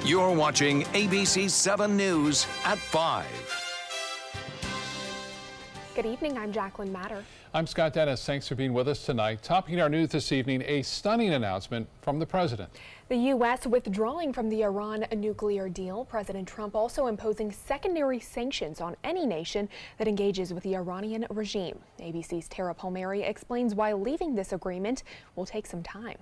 You're watching ABC7 News at 5. Good evening, I'm Jacqueline Matter. I'm Scott Dennis. Thanks for being with us tonight. Topping our news this evening, a stunning announcement from the president. The U.S. withdrawing from the Iran nuclear deal. President Trump also imposing secondary sanctions on any nation that engages with the Iranian regime. ABC's Tara Palmieri explains why leaving this agreement will take some time.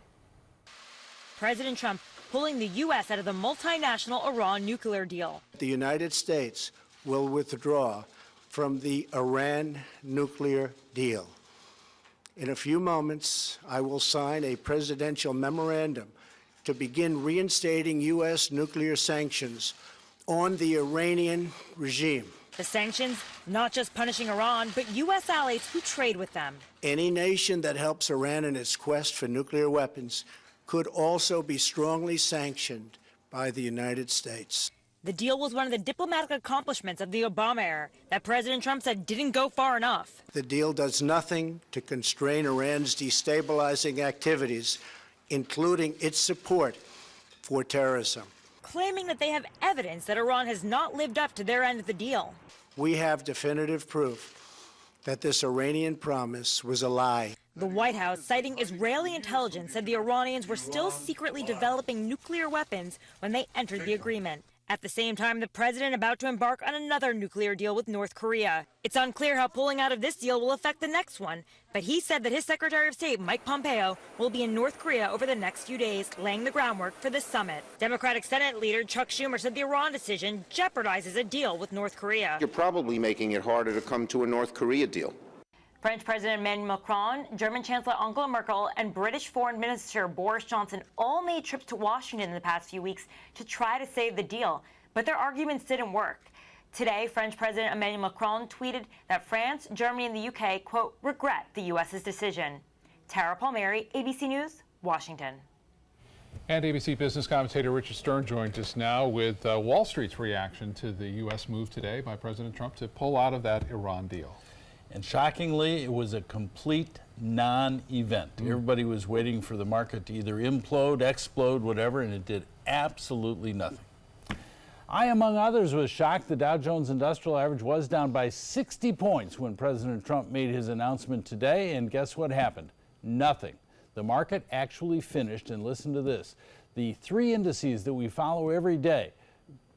President Trump pulling the U.S. out of the multinational Iran nuclear deal. The United States will withdraw from the Iran nuclear deal. In a few moments, I will sign a presidential memorandum to begin reinstating U.S. nuclear sanctions on the Iranian regime. The sanctions not just punishing Iran, but U.S. allies who trade with them. Any nation that helps Iran in its quest for nuclear weapons could also be strongly sanctioned by the United States. The deal was one of the diplomatic accomplishments of the Obama era that President Trump said didn't go far enough. The deal does nothing to constrain Iran's destabilizing activities, including its support for terrorism. Claiming that they have evidence that Iran has not lived up to their end of the deal. We have definitive proof that this Iranian promise was a lie. The White House, citing Israeli intelligence, said the Iranians were still secretly developing nuclear weapons when they entered the agreement. At the same time, the president about to embark on another nuclear deal with North Korea. It's unclear how pulling out of this deal will affect the next one, but he said that his Secretary of State, Mike Pompeo, will be in North Korea over the next few days, laying the groundwork for this summit. Democratic Senate leader Chuck Schumer said the Iran decision jeopardizes a deal with North Korea. You're probably making it harder to come to a North Korea deal. French President Emmanuel Macron, German Chancellor Angela Merkel, and British Foreign Minister Boris Johnson all made trips to Washington in the past few weeks to try to save the deal, but their arguments didn't work. Today, French President Emmanuel Macron tweeted that France, Germany, and the UK, quote, regret the U.S.'s decision. Tara Palmieri, ABC News, Washington. And ABC business commentator Richard Stern joins us now with Wall Street's reaction to the U.S. move today by President Trump to pull out of that Iran deal. And shockingly, it was a complete non-event. Everybody was waiting for the market to either implode, explode, whatever, and it did absolutely nothing. I, among others, was shocked the Dow Jones Industrial Average was down by 60 points when President Trump made his announcement today, and guess what happened? Nothing. The market actually finished, and listen to this, the three indices that we follow every day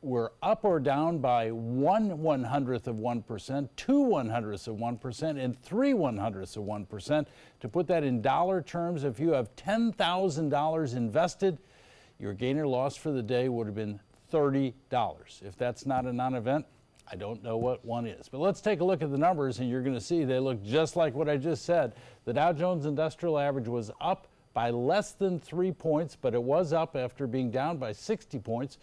were up or down by 1/100th of 1%, 2/100ths of 1%, and 3/100ths of 1%. To put that in dollar terms, if you have $10,000 invested, your gain or loss for the day would have been $30. If that's not a non-event, I don't know what one is. But let's take a look at the numbers, and you're going to see they look just like what I just said. The Dow Jones Industrial Average was up by less than 3 points, but it was up after being down by 60 points,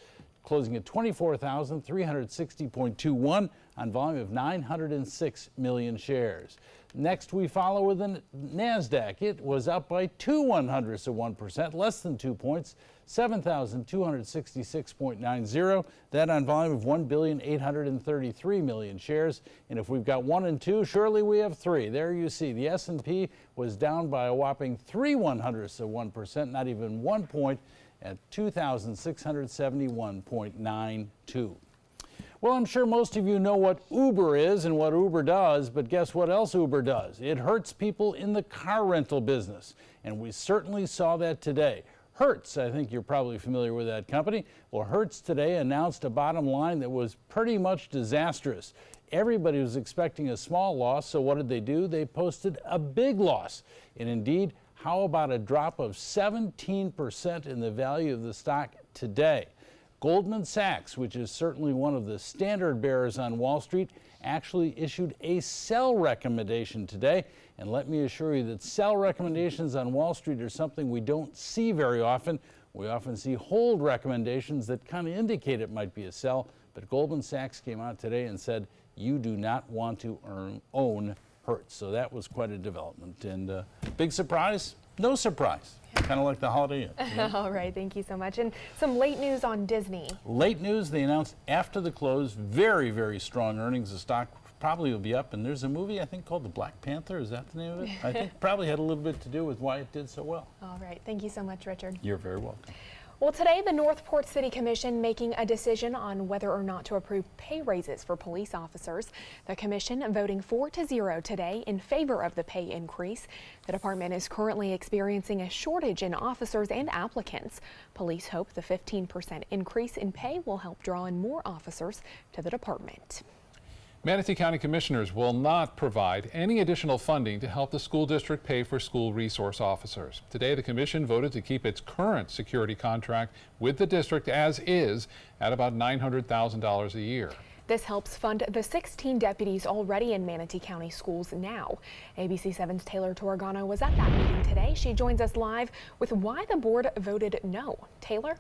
closing at 24,360.21 on volume of 906 million shares. Next, we follow with the NASDAQ. It was up by 2/100ths of 1%, less than 2 points, 7,266.90. That on volume of 1,833,000,000 shares. And if we've got 1 and 2, surely we have 3. There you see the S&P was down by a whopping 3/100ths of 1%, not even 1 point, at 2,671.92. Well, I'm sure most of you know what Uber is and what Uber does, but guess what else Uber does? It hurts people in the car rental business, and we certainly saw that today. Hertz, I think you're probably familiar with that company. Well, Hertz today announced a bottom line that was pretty much disastrous. Everybody was expecting a small loss, so what did they do? They posted a big loss. And indeed, how about a drop of 17% in the value of the stock today? Goldman Sachs, which is certainly one of the standard bearers on Wall Street, actually issued a sell recommendation today. And let me assure you that sell recommendations on Wall Street are something we don't see very often. We often see hold recommendations that kind of indicate it might be a sell. But Goldman Sachs came out today and said, you do not want to own Hertz. So that was quite a development. And big surprise? No surprise. Kind of like the Holiday Inn. Yeah. All right, thank you so much. And some late news on Disney. Late news, they announced after the close, very, very strong earnings. The stock probably will be up. And there's a movie, I think, called The Black Panther. Is that the name of it? I think probably had a little bit to do with why it did so well. All right, thank you so much, Richard. You're very welcome. Well, today the Northport City Commission making a decision on whether or not to approve pay raises for police officers. The commission voting 4-0 today in favor of the pay increase. The department is currently experiencing a shortage in officers and applicants. Police hope the 15% increase in pay will help draw in more officers to the department. Manatee County Commissioners will not provide any additional funding to help the school district pay for school resource officers. Today, the commission voted to keep its current security contract with the district as is at about $900,000 a year. This helps fund the 16 deputies already in Manatee County schools now. ABC7's Taylor Torgano was at that meeting today. She joins us live with why the board voted no. Taylor?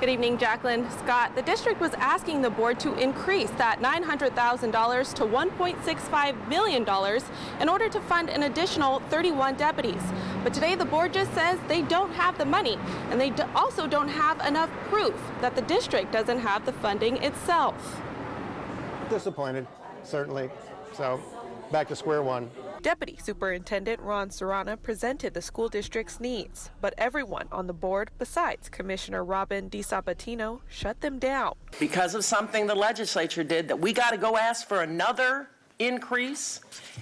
Good evening, Jacqueline. Scott, the district was asking the board to increase that $900,000 to $1.65 million in order to fund an additional 31 deputies. But today the board just says they don't have the money, and they also don't have enough proof that the district doesn't have the funding itself. Disappointed, certainly. So back to square one. Deputy Superintendent Ron Serrana presented the school district's needs, but everyone on the board besides Commissioner Robin DiSabatino shut them down. Because of something the legislature did that we got to go ask for another increase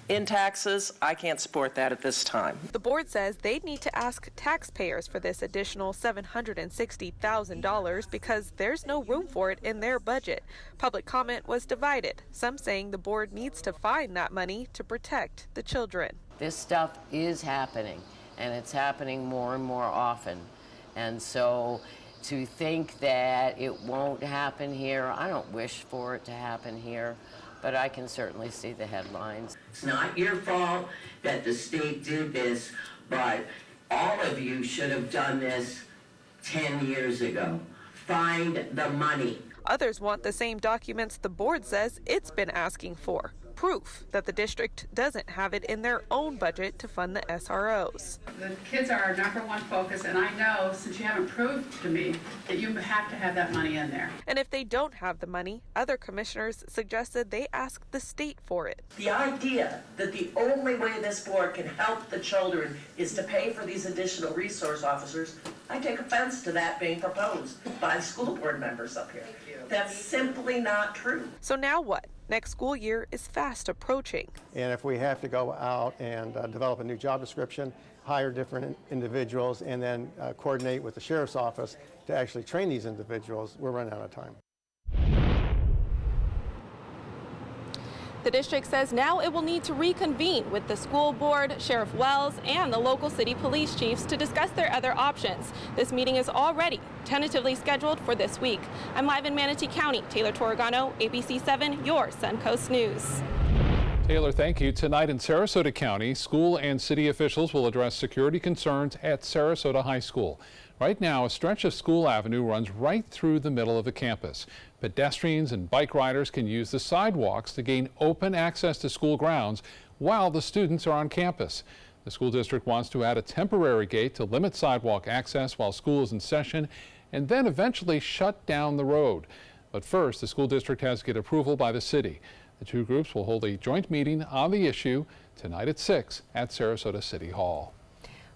in taxes, I can't support that at this time. The board says they'd need to ask taxpayers for this additional $760,000 because there's no room for it in their budget. Public comment was divided, some saying the board needs to find that money to protect the children. This stuff is happening, and it's happening more and more often. And so to think that it won't happen here, I don't wish for it to happen here, but I can certainly see the headlines. It's not your fault that the state did this, but all of you should have done this 10 years ago. Find the money. Others want the same documents the board says it's been asking for. Proof that the district doesn't have it in their own budget to fund the SROs. The kids are our number one focus, and I know, since you haven't proved to me, that you have to have that money in there. And if they don't have the money, other commissioners suggested they ask the state for it. The idea that the only way this board can help the children is to pay for these additional resource officers, I take offense to that being proposed by school board members up here. That's simply not true. So now what? Next school year is fast approaching. And if we have to go out and develop a new job description, hire different individuals, and then coordinate with the sheriff's office to actually train these individuals, we're running out of time. The district says now it will need to reconvene with the school board, Sheriff Wells, and the local city police chiefs to discuss their other options. This meeting is already tentatively scheduled for this week. I'm live in Manatee County. Taylor Torgano, ABC7, your Suncoast News. Taylor, thank you. Tonight in Sarasota County, school and city officials will address security concerns at Sarasota High School. Right now, a stretch of School Avenue runs right through the middle of the campus. Pedestrians and bike riders can use the sidewalks to gain open access to school grounds while the students are on campus. The school district wants to add a temporary gate to limit sidewalk access while school is in session and then eventually shut down the road. But first, the school district has to get approval by the city. The two groups will hold a joint meeting on the issue tonight at 6 at Sarasota City Hall.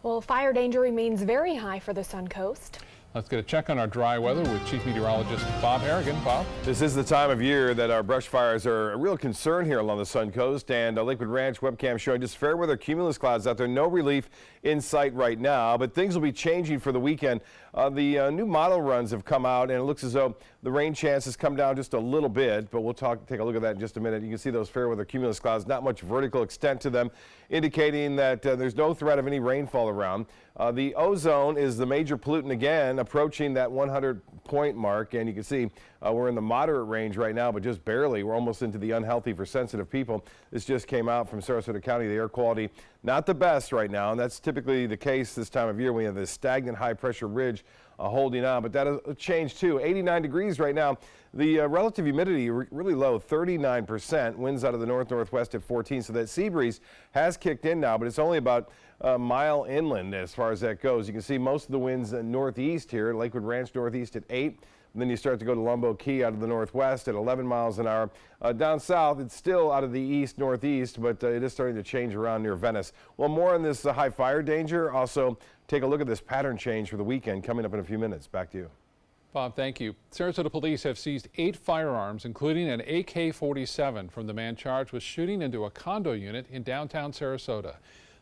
Well, fire danger remains very high for the Suncoast. Let's get a check on our dry weather with Chief Meteorologist Bob Harrigan. Bob? This is the time of year that our brush fires are a real concern here along the Suncoast, and Lakewood Ranch webcam showing just fair weather cumulus clouds out there. No relief in sight right now, but things will be changing for the weekend. The new model runs have come out, and it looks as though the rain chance has come down just a little bit, but we'll take a look at that in just a minute. You can see those fair weather cumulus clouds, not much vertical extent to them, indicating that there's no threat of any rainfall around. The ozone is the major pollutant again, approaching that 100-point mark, and you can see we're in the moderate range right now, but just barely. We're almost into the unhealthy for sensitive people. This just came out from Sarasota County. The air quality not the best right now, and that's typically the case this time of year. We have this stagnant high-pressure ridge holding on, but that has changed too. 89 degrees right now. The relative humidity really low, 39%. Winds out of the north-northwest at 14, so that sea breeze has kicked in now, but it's only about mile inland as far as that goes. You can see most of the winds northeast here. Lakewood Ranch northeast at 8. And then you start to go to Lombo Key out of the northwest at 11 miles an hour. Down south, it's still out of the east-northeast, but it is starting to change around near Venice. Well, more on this high fire danger. Also, take a look at this pattern change for the weekend coming up in a few minutes. Back to you. Bob, thank you. Sarasota police have seized 8 firearms, including an AK-47 from the man charged with shooting into a condo unit in downtown Sarasota.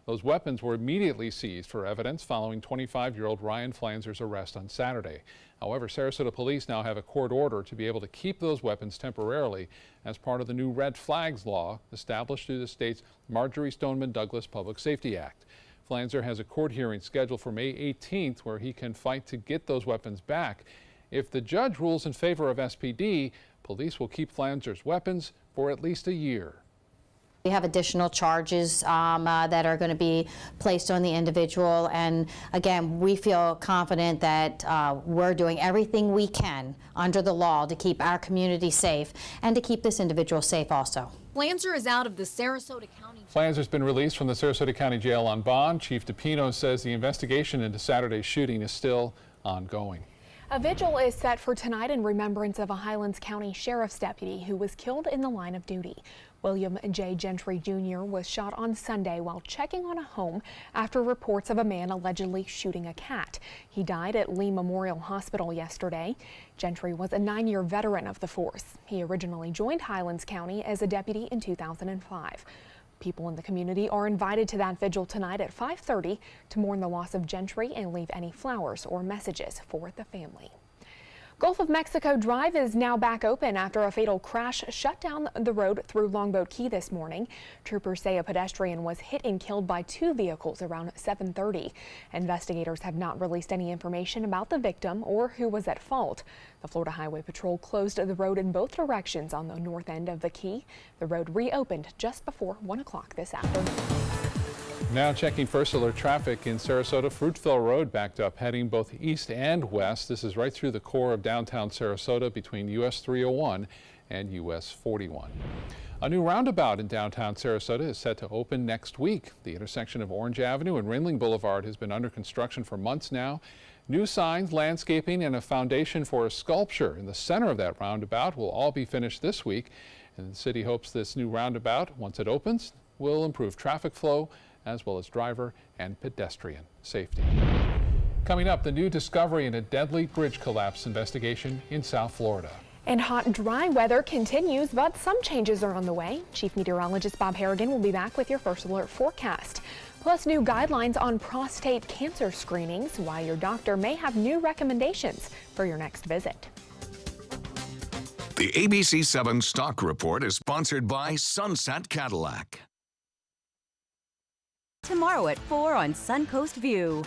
Those weapons were immediately seized for evidence following 25-year-old Ryan Flanzer's arrest on Saturday. However, Sarasota police now have a court order to be able to keep those weapons temporarily as part of the new red flags law established through the state's Marjorie Stoneman Douglas Public Safety Act. Flanzer has a court hearing scheduled for May 18th where he can fight to get those weapons back. If the judge rules in favor of SPD, police will keep Flanzer's weapons for at least a year. We have additional charges that are going to be placed on the individual, and again, we feel confident that we're doing everything we can under the law to keep our community safe and to keep this individual safe also. Flanzer is out of the Sarasota County. Flanzer's been released from the Sarasota County Jail on bond. Chief DePino says the investigation into Saturday's shooting is still ongoing. A vigil is set for tonight in remembrance of a Highlands County Sheriff's deputy who was killed in the line of duty. William J. Gentry Jr. was shot on Sunday while checking on a home after reports of a man allegedly shooting a cat. He died at Lee Memorial Hospital yesterday. Gentry was a 9-year veteran of the force. He originally joined Highlands County as a deputy in 2005. People in the community are invited to that vigil tonight at 5:30 to mourn the loss of Gentry and leave any flowers or messages for the family. Gulf of Mexico Drive is now back open after a fatal crash shut down the road through Longboat Key this morning. Troopers say a pedestrian was hit and killed by 2 vehicles around 7:30. Investigators have not released any information about the victim or who was at fault. The Florida Highway Patrol closed the road in both directions on the north end of the Key. The road reopened just before 1 o'clock this afternoon. Now checking first alert traffic in Sarasota. Fruitville Road backed up heading both east and west. This is right through the core of downtown Sarasota between US 301 and US 41. A new roundabout in downtown Sarasota is set to open next week. The intersection of Orange Avenue and Ringling Boulevard has been under construction for months now. New signs, landscaping, and a foundation for a sculpture in the center of that roundabout will all be finished this week. And the city hopes this new roundabout, once it opens, will improve traffic flow as well as driver and pedestrian safety. Coming up, the new discovery in a deadly bridge collapse investigation in South Florida. And hot, dry weather continues, but some changes are on the way. Chief Meteorologist Bob Harrigan will be back with your first alert forecast. Plus, new guidelines on prostate cancer screenings, why your doctor may have new recommendations for your next visit. The ABC7 Stock Report is sponsored by Sunset Cadillac. Tomorrow at 4 on Suncoast View.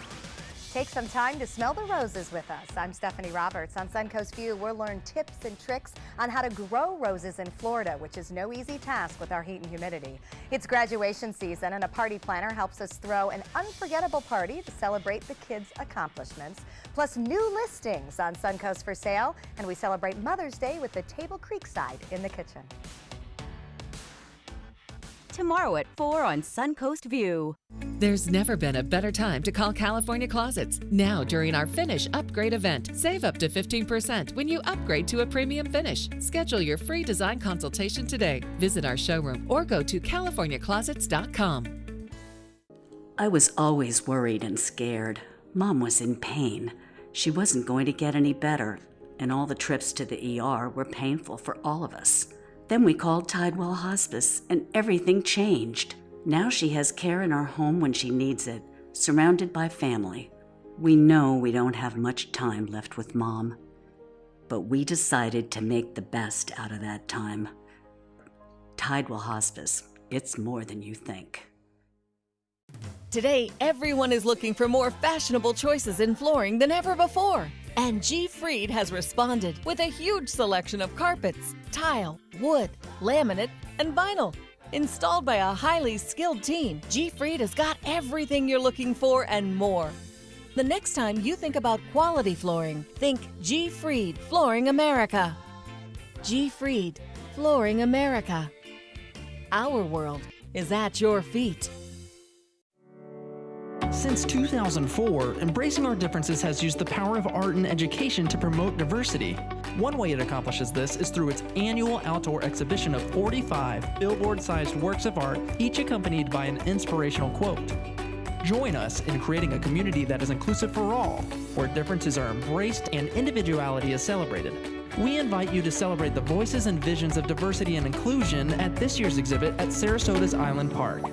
Take some time to smell the roses with us. I'm Stephanie Roberts. On Suncoast View, we'll learn tips and tricks on how to grow roses in Florida, which is no easy task with our heat and humidity. It's graduation season, and a party planner helps us throw an unforgettable party to celebrate the kids' accomplishments. Plus, new listings on Suncoast for sale, and we celebrate Mother's Day with the Table Creekside in the kitchen. Tomorrow at 4 on Suncoast View. There's never been a better time to call California Closets. Now during our Finish Upgrade event, save up to 15% when you upgrade to a premium finish. Schedule your free design consultation today. Visit our showroom or go to californiaclosets.com. I was always worried and scared. Mom was in pain. She wasn't going to get any better, and all the trips to the ER were painful for all of us. Then we called Tidewell Hospice, and everything changed. Now she has care in our home when she needs it, surrounded by family. We know we don't have much time left with Mom, but we decided to make the best out of that time. Tidewell Hospice, it's more than you think. Today, everyone is looking for more fashionable choices in flooring than ever before. And G. Fried has responded with a huge selection of carpets, tile, wood, laminate, and vinyl. Installed by a highly skilled team, G. Fried has got everything you're looking for and more. The next time you think about quality flooring, think G. Fried Flooring America. G. Fried Flooring America. Our world is at your feet. Since 2004, Embracing Our Differences has used the power of art and education to promote diversity. One way it accomplishes this is through its annual outdoor exhibition of 45 billboard-sized works of art, each accompanied by an inspirational quote. Join us in creating a community that is inclusive for all, where differences are embraced and individuality is celebrated. We invite you to celebrate the voices and visions of diversity and inclusion at this year's exhibit at Sarasota's Island Park.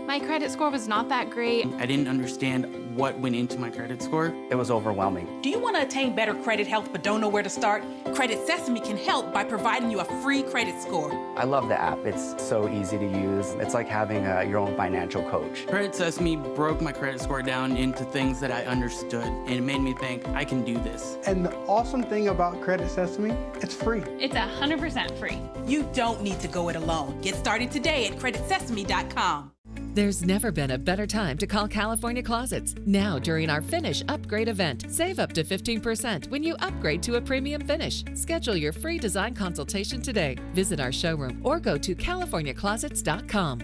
My credit score was not that great. I didn't understand what went into my credit score. It was overwhelming. Do you want to attain better credit health but don't know where to start? Credit Sesame can help by providing you a free credit score. I love the app. It's so easy to use. It's like having your own financial coach. Credit Sesame broke my credit score down into things that I understood, and it made me think I can do this. And the awesome thing about Credit Sesame, it's free. It's 100% free. You don't need to go it alone. Get started today at creditsesame.com. There's never been a better time to call California Closets. Now, during our Finish Upgrade event, save up to 15% when you upgrade to a premium finish. Schedule your free design consultation today. Visit our showroom or go to californiaclosets.com.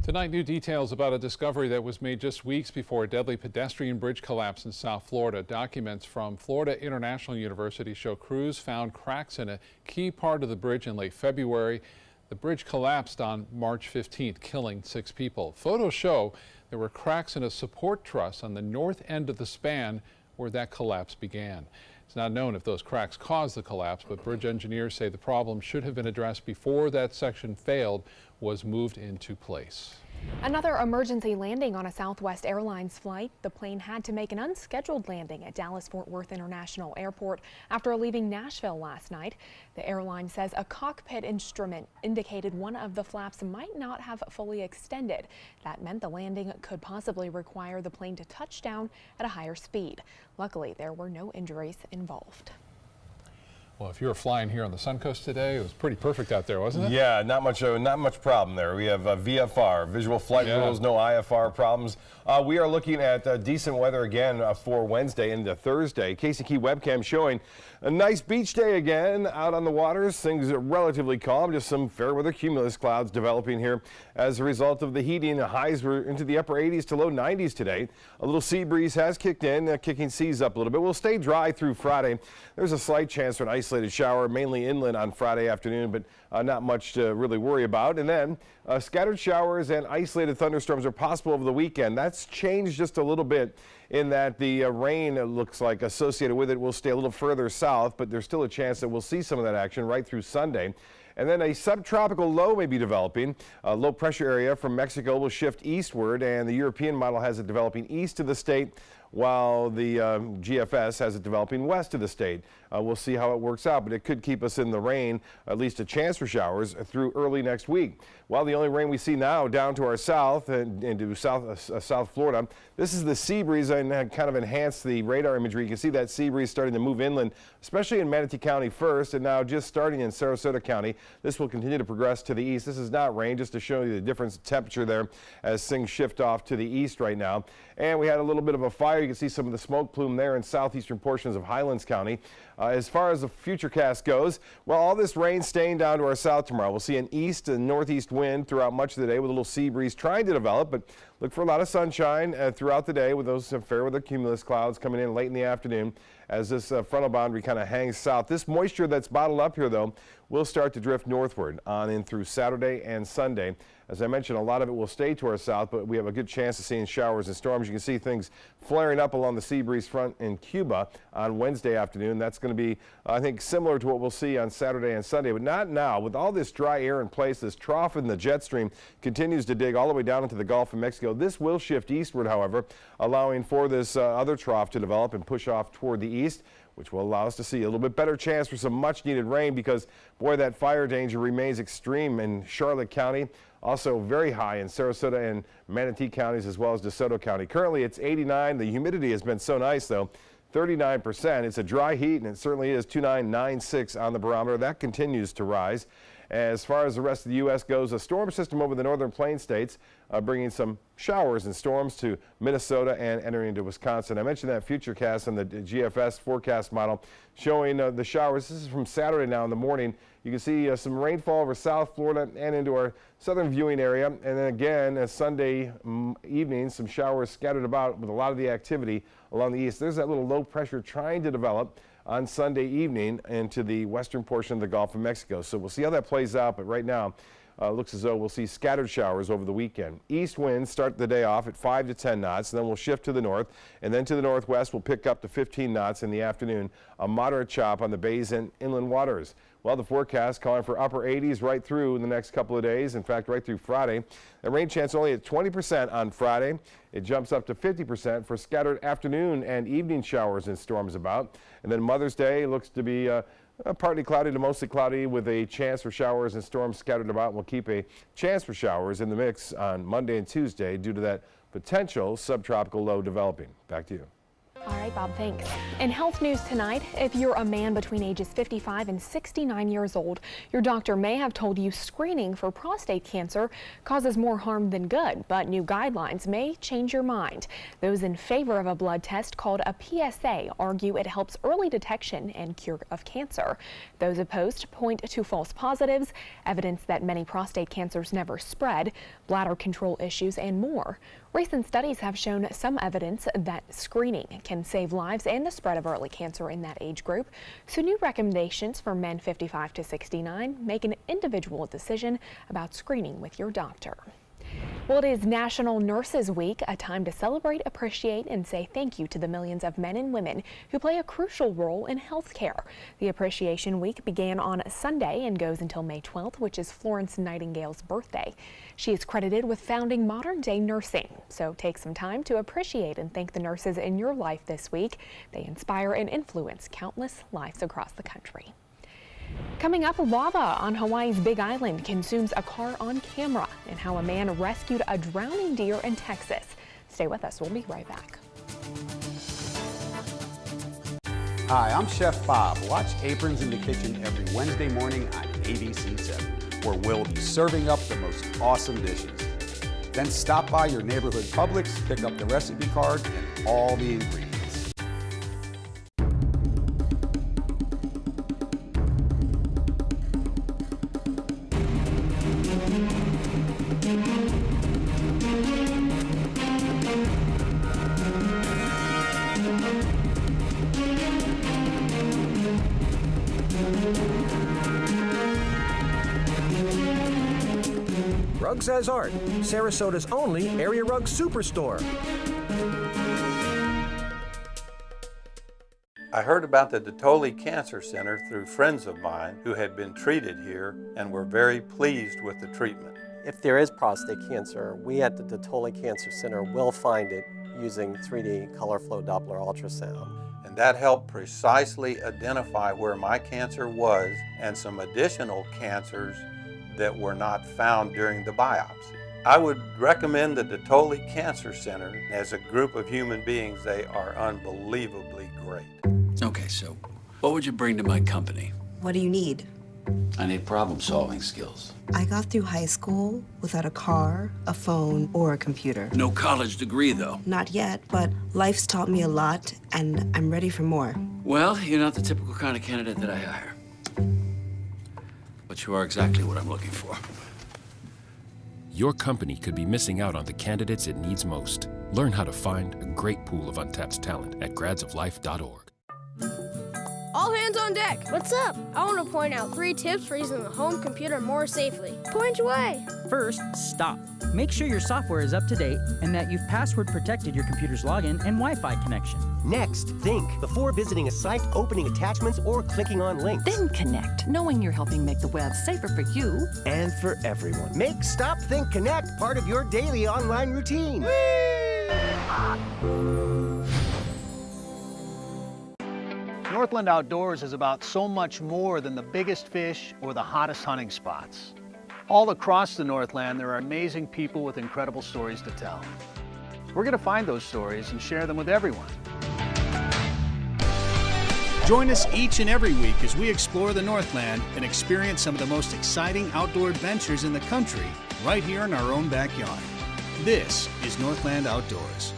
Tonight, new details about a discovery that was made just weeks before a deadly pedestrian bridge collapse in South Florida. Documents from Florida International University show crews found cracks in a key part of the bridge in late February. The bridge collapsed on March 15th, killing 6 people. Photos show there were cracks in a support truss on the north end of the span where that collapse began. It's not known if those cracks caused the collapse, but bridge engineers say the problem should have been addressed before that section failed was moved into place. Another emergency landing on a Southwest Airlines flight. The plane had to make an unscheduled landing at Dallas-Fort Worth International Airport after leaving Nashville last night. The airline says a cockpit instrument indicated one of the flaps might not have fully extended. That meant the landing could possibly require the plane to touch down at a higher speed. Luckily, there were no injuries involved. Well, if you were flying here on the Suncoast today, it was pretty perfect out there, wasn't it? Yeah, not much problem there. We have VFR, visual flight rules, no IFR problems. We are looking at decent weather again for Wednesday into Thursday. Casey Key webcam showing a nice beach day again out on the waters. Things are relatively calm, just some fair weather cumulus clouds developing here as a result of the heating. The highs were into the upper 80s to low 90s today. A little sea breeze has kicked in, kicking seas up a little bit. We'll stay dry through Friday. There's a slight chance for an isolated shower, mainly inland on Friday afternoon, but not much to really worry about. And then scattered showers and isolated thunderstorms are possible over the weekend. That's changed just a little bit in that the rain, it looks like, associated with it will stay a little further south, but there's still a chance that we'll see some of that action right through Sunday. And then a subtropical low may be developing. A low pressure area from Mexico will shift eastward, and the European model has it developing east of the state, while the GFS has it developing west of the state. We'll see how it works out, but it could keep us in the rain, at least a chance for showers through early next week. While the only rain we see now down to our south and into South Florida, this is the sea breeze and kind of enhanced the radar imagery. You can see that sea breeze starting to move inland, especially in Manatee County first, and now just starting in Sarasota County. This will continue to progress to the east. This is not rain, just to show you the difference in temperature there as things shift off to the east right now. And we had a little bit of a fire. You can see some of the smoke plume there in southeastern portions of Highlands County. As far as the futurecast goes, well, all this rain staying down to our south tomorrow. We'll see an east and northeast wind throughout much of the day with a little sea breeze trying to develop, but look for a lot of sunshine throughout the day with those fair weather cumulus clouds coming in late in the afternoon as this frontal boundary kind of hangs south. This moisture that's bottled up here, though, will start to drift northward on in through Saturday and Sunday. As I mentioned, a lot of it will stay to our south, but we have a good chance of seeing showers and storms. You can see things flaring up along the sea breeze front in Cuba on Wednesday afternoon. That's going to be, I think, similar to what we'll see on Saturday and Sunday, but not now. With all this dry air in place, this trough in the jet stream continues to dig all the way down into the Gulf of Mexico. This will shift eastward, however, allowing for this other trough to develop and push off toward the east, which will allow us to see a little bit better chance for some much needed rain because, boy, that fire danger remains extreme in Charlotte County. Also very high in Sarasota and Manatee counties as well as DeSoto County. Currently it's 89. The humidity has been so nice though, 39%. It's a dry heat and it certainly is 2996 on the barometer. That continues to rise. As far as the rest of the U.S. goes, a storm system over the northern plain states bringing some showers and storms to Minnesota and entering into Wisconsin. I mentioned that Futurecast and the GFS forecast model showing the showers. This is from Saturday now in the morning. You can see some rainfall over South Florida and into our southern viewing area. And then again, Sunday evening, some showers scattered about with a lot of the activity along the east. There's that little low pressure trying to develop on Sunday evening into the western portion of the Gulf of Mexico. So we'll see how that plays out, but right now looks as though we'll see scattered showers over the weekend. East winds start the day off at 5 to 10 knots, and then we'll shift to the north, and then to the northwest we'll pick up to 15 knots in the afternoon, a moderate chop on the bays and inland waters. Well, the forecast calling for upper 80s right through in the next couple of days, in fact right through Friday. The rain chance only at 20% on Friday. It jumps up to 50% for scattered afternoon and evening showers and storms about. And then Mother's Day looks to be partly cloudy to mostly cloudy with a chance for showers and storms scattered about. We'll keep a chance for showers in the mix on Monday and Tuesday due to that potential subtropical low developing. Back to you. All right, Bob, thanks. In health news tonight, if you're a man between ages 55 and 69 years old, your doctor may have told you screening for prostate cancer causes more harm than good, but new guidelines may change your mind. Those in favor of a blood test called a PSA argue it helps early detection and cure of cancer. Those opposed point to false positives, evidence that many prostate cancers never spread, bladder control issues, and more. Recent studies have shown some evidence that screening can save lives and the spread of early cancer in that age group. So new recommendations for men 55 to 69 make an individual decision about screening with your doctor. Well, it is National Nurses Week, a time to celebrate, appreciate, and say thank you to the millions of men and women who play a crucial role in healthcare. The Appreciation Week began on Sunday and goes until May 12th, which is Florence Nightingale's birthday. She is credited with founding modern-day nursing. So take some time to appreciate and thank the nurses in your life this week. They inspire and influence countless lives across the country. Coming up, lava on Hawaii's Big Island consumes a car on camera, and how a man rescued a drowning deer in Texas. Stay with us. We'll be right back. Hi, I'm Chef Bob. Watch Aprons in the Kitchen every Wednesday morning on ABC7, where we'll be serving up the most awesome dishes. Then stop by your neighborhood Publix, pick up the recipe card and all the ingredients. Rugs as Art, Sarasota's only area rug superstore. I heard about the Detoli Cancer Center through friends of mine who had been treated here and were very pleased with the treatment. If there is prostate cancer, we at the Detoli Cancer Center will find it using 3D color flow Doppler ultrasound. And that helped precisely identify where my cancer was and some additional cancers that were not found during the biopsy. I would recommend the Detoli Cancer Center. As a group of human beings, they are unbelievably great. Okay, so what would you bring to my company? What do you need? I need problem-solving skills. I got through high school without a car, a phone, or a computer. No college degree, though. Not yet, but life's taught me a lot, and I'm ready for more. Well, you're not the typical kind of candidate that I hire. But you are exactly what I'm looking for. Your company could be missing out on the candidates it needs most. Learn how to find a great pool of untapped talent at gradsoflife.org. All hands on deck. What's up? I want to point out 3 tips for using the home computer more safely. Point away. First, stop. Make sure your software is up to date and that you've password protected your computer's login and Wi-Fi connection. Next, think before visiting a site, opening attachments, or clicking on links. Then connect, knowing you're helping make the web safer for you and for everyone. Make Stop, Think, Connect part of your daily online routine. Northland Outdoors is about so much more than the biggest fish or the hottest hunting spots. All across the Northland, there are amazing people with incredible stories to tell. We're going to find those stories and share them with everyone. Join us each and every week as we explore the Northland and experience some of the most exciting outdoor adventures in the country right here in our own backyard. This is Northland Outdoors.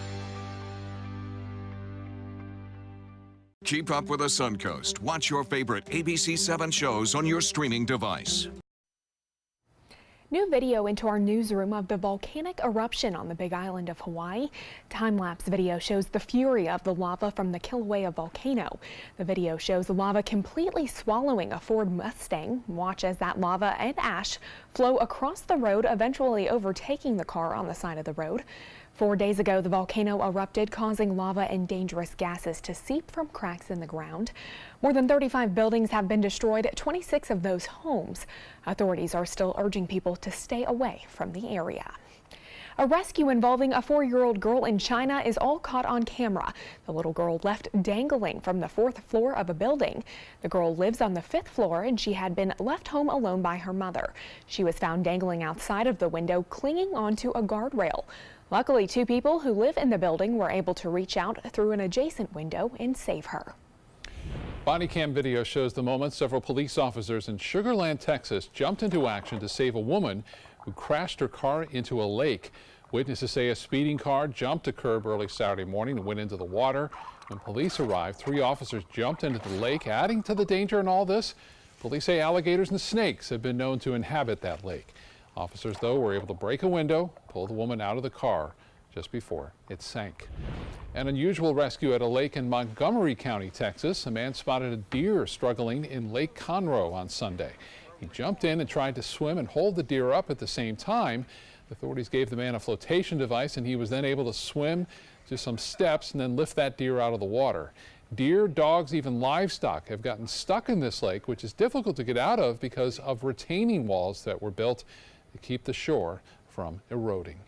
Keep up with the Suncoast. Watch your favorite ABC7 shows on your streaming device. New video into our newsroom of the volcanic eruption on the Big Island of Hawaii. Time-lapse video shows the fury of the lava from the Kilauea volcano. The video shows the lava completely swallowing a Ford Mustang. Watch as that lava and ash flow across the road, eventually overtaking the car on the side of the road. 4 days ago, the volcano erupted, causing lava and dangerous gases to seep from cracks in the ground. More than 35 buildings have been destroyed, 26 of those homes. Authorities are still urging people to stay away from the area. A rescue involving a 4-year-old girl in China is all caught on camera. The little girl left dangling from the 4th floor of a building. The girl lives on the 5th floor and she had been left home alone by her mother. She was found dangling outside of the window, clinging onto a guardrail. Luckily, 2 people who live in the building were able to reach out through an adjacent window and save her. Body cam video shows the moment several police officers in Sugar Land, Texas jumped into action to save a woman who crashed her car into a lake. Witnesses say a speeding car jumped a curb early Saturday morning and went into the water. When police arrived, 3 officers jumped into the lake. Adding to the danger in all this, police say alligators and snakes have been known to inhabit that lake. Officers, though, were able to break a window, pull the woman out of the car just before it sank. An unusual rescue at a lake in Montgomery County, Texas. A man spotted a deer struggling in Lake Conroe on Sunday. He jumped in and tried to swim and hold the deer up at the same time. Authorities gave the man a flotation device, and he was then able to swim to some steps and then lift that deer out of the water. Deer, dogs, even livestock have gotten stuck in this lake, which is difficult to get out of because of retaining walls that were built to keep the shore from eroding.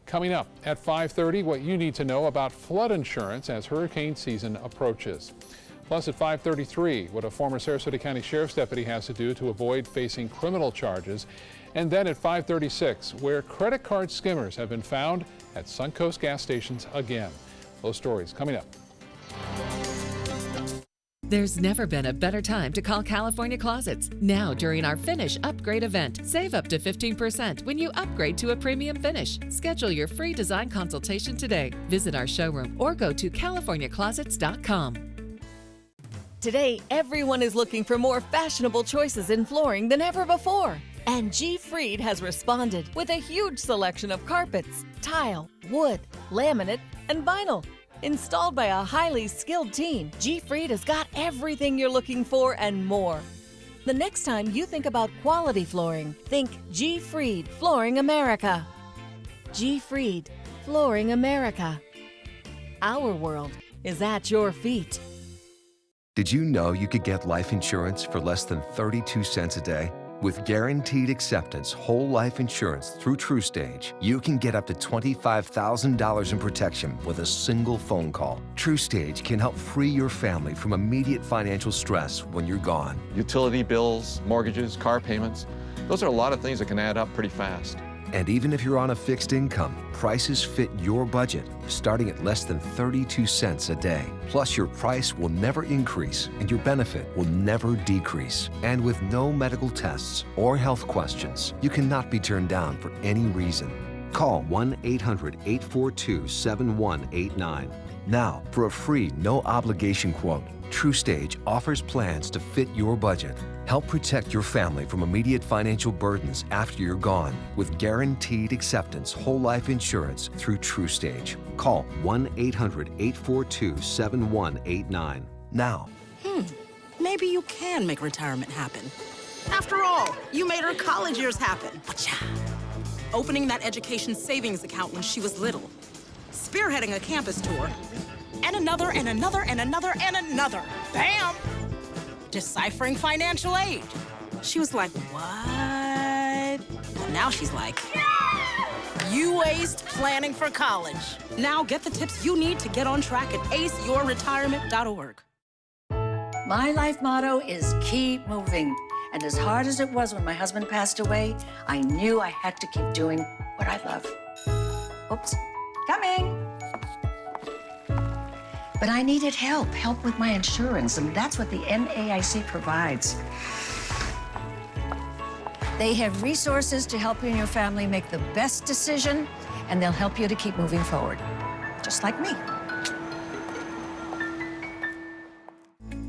Coming up at 5:30, what you need to know about flood insurance as hurricane season approaches. Plus at 5:33, what a former Sarasota County Sheriff's deputy has to do to avoid facing criminal charges. And then at 5:36, where credit card skimmers have been found at Suncoast gas stations again. Those stories coming up. There's never been a better time to call California Closets. Now, during our Finish Upgrade event, save up to 15% when you upgrade to a premium finish. Schedule your free design consultation today. Visit our showroom or go to californiaclosets.com. Today, everyone is looking for more fashionable choices in flooring than ever before. And G. Fried has responded with a huge selection of carpets, tile, wood, laminate, and vinyl. Installed by a highly skilled team, G. Fried has got everything you're looking for and more. The next time you think about quality flooring, think G. Fried Flooring America. G. Fried Flooring America. Our world is at your feet. Did you know you could get life insurance for less than 32 cents a day? With Guaranteed Acceptance Whole Life Insurance through TrueStage, you can get up to $25,000 in protection with a single phone call. TrueStage can help free your family from immediate financial stress when you're gone. Utility bills, mortgages, car payments, those are a lot of things that can add up pretty fast. And even if you're on a fixed income, prices fit your budget, starting at less than 32 cents a day. Plus, your price will never increase and your benefit will never decrease. And with no medical tests or health questions, you cannot be turned down for any reason. Call 1-800-842-7189. Now, for a free, no-obligation quote, TrueStage offers plans to fit your budget. Help protect your family from immediate financial burdens after you're gone with Guaranteed Acceptance Whole Life Insurance through TrueStage. Call 1-800-842-7189 now. Maybe you can make retirement happen. After all, you made her college years happen. Opening that education savings account when she was little. Spearheading a campus tour. And another, and another, and another, and another. Bam! Deciphering financial aid. She was like, what? But now she's like, you aced planning for college. Now get the tips you need to get on track at aceyourretirement.org. My life motto is keep moving. And as hard as it was when my husband passed away, I knew I had to keep doing what I love. Oops, coming. But I needed help with my insurance, and that's what the NAIC provides. They have resources to help you and your family make the best decision, and they'll help you to keep moving forward, just like me.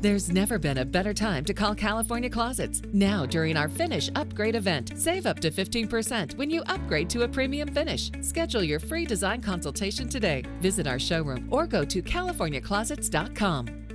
There's never been a better time to call California Closets. Now, during our Finish Upgrade event, save up to 15% when you upgrade to a premium finish. Schedule your free design consultation today. Visit our showroom or go to californiaclosets.com.